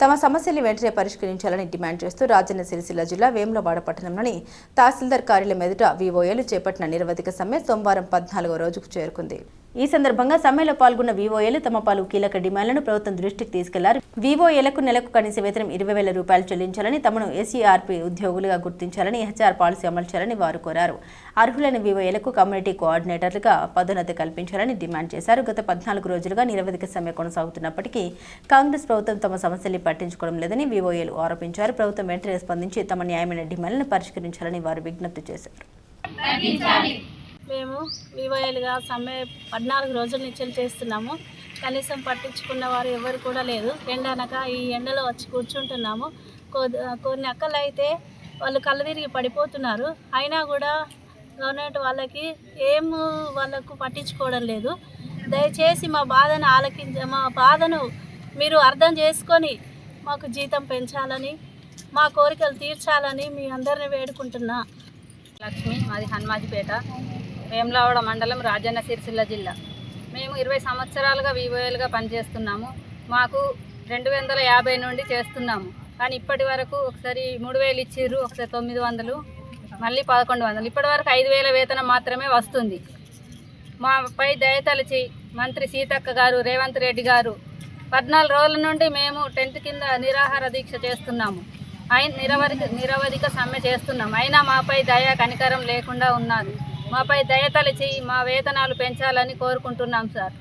తమ సమస్యలు వెంటనే పరిష్కరించాలని డిమాండ్ చేస్తూ రాజన్న సిరిసిల్ల జిల్లా వేములవాడ పట్టణంలోని తహసీల్దార్ కార్యాలయం ఎదుట వివోఏలు చేపట్టిన నిరవధిక సమ్మె సోమవారం 14వ రోజుకు చేరుకుంది. ఈ సందర్భంగా సమ్మెలో పాల్గొన్న వివోఏలు తమ పలు కీలక డిమాండ్లను ప్రభుత్వం దృష్టికి తీసుకెళ్లారు. వివోఏలకు నెలకు కనీస వేతనం 20,000 రూపాయలు చెల్లించాలని, తమను ఎస్ఈఆర్పీ ఉద్యోగులుగా గుర్తించాలని, హెచ్ఆర్ పాలసీ అమలు చేయాలని వారు కోరారు. అర్హులైన వివోఏలకు కమ్యూనిటీ కోఆర్డినేటర్లుగా పదోన్నతి కల్పించాలని డిమాండ్ చేశారు. గత 14 రోజులుగా నిరవధిక సమ్మె కొనసాగుతున్నప్పటికీ కాంగ్రెస్ ప్రభుత్వం తమ సమస్యల్ని పట్టించుకోవడం లేదని వివోఏలు ఆరోపించారు. ప్రభుత్వం వెంటనే స్పందించి తమ న్యాయమైన డిమాండ్లను పరిష్కరించాలని వారు విజ్ఞప్తి చేశారు. మేము వివోఏలుగా సమ్మె 14 రోజుల నుంచి చేస్తున్నాము. కనీసం పట్టించుకున్న వారు ఎవరు కూడా లేదు. ఎండనక ఈ ఎండలో వచ్చి కూర్చుంటున్నాము. కొన్ని అక్కలు అయితే వాళ్ళు కళ్ళు తిరిగి పడిపోతున్నారు. అయినా కూడా గవర్నమెంట్ వాళ్ళకి వాళ్ళకు పట్టించుకోవడం లేదు. దయచేసి మా బాధను మీరు అర్థం చేసుకొని మాకు జీతం పెంచాలని, మా కోరికలు తీర్చాలని మీ అందరిని వేడుకుంటున్నా. లక్ష్మి, మాది హనుమాజిపేట, వేములవాడ మండలం, రాజన్న సిరిసిల్ల జిల్లా. మేము 20 సంవత్సరాలుగా వివోఏలుగా పనిచేస్తున్నాము. మాకు 250 నుండి చేస్తున్నాము. కానీ ఇప్పటి వరకు ఒకసారి 3,000 ఇచ్చిర్రు, ఒకసారి 900, మళ్ళీ 1100. ఇప్పటి వరకు 5,000 వేతనం మాత్రమే వస్తుంది. మాపై దయతలిచి మంత్రి సీతక్క గారు, రేవంత్ రెడ్డి గారు 14 రోజుల నుండి మేము టెంట్ కింద నిరాహార దీక్ష చేస్తున్నాము. నిరవధిక సమ్మె చేస్తున్నాం. అయినా మాపై దయ కనికరం లేకుండా ఉన్నారు. మాపై దయతలిచి మా వేతనాలు పెంచాలని కోరుకుంటున్నాం సార్.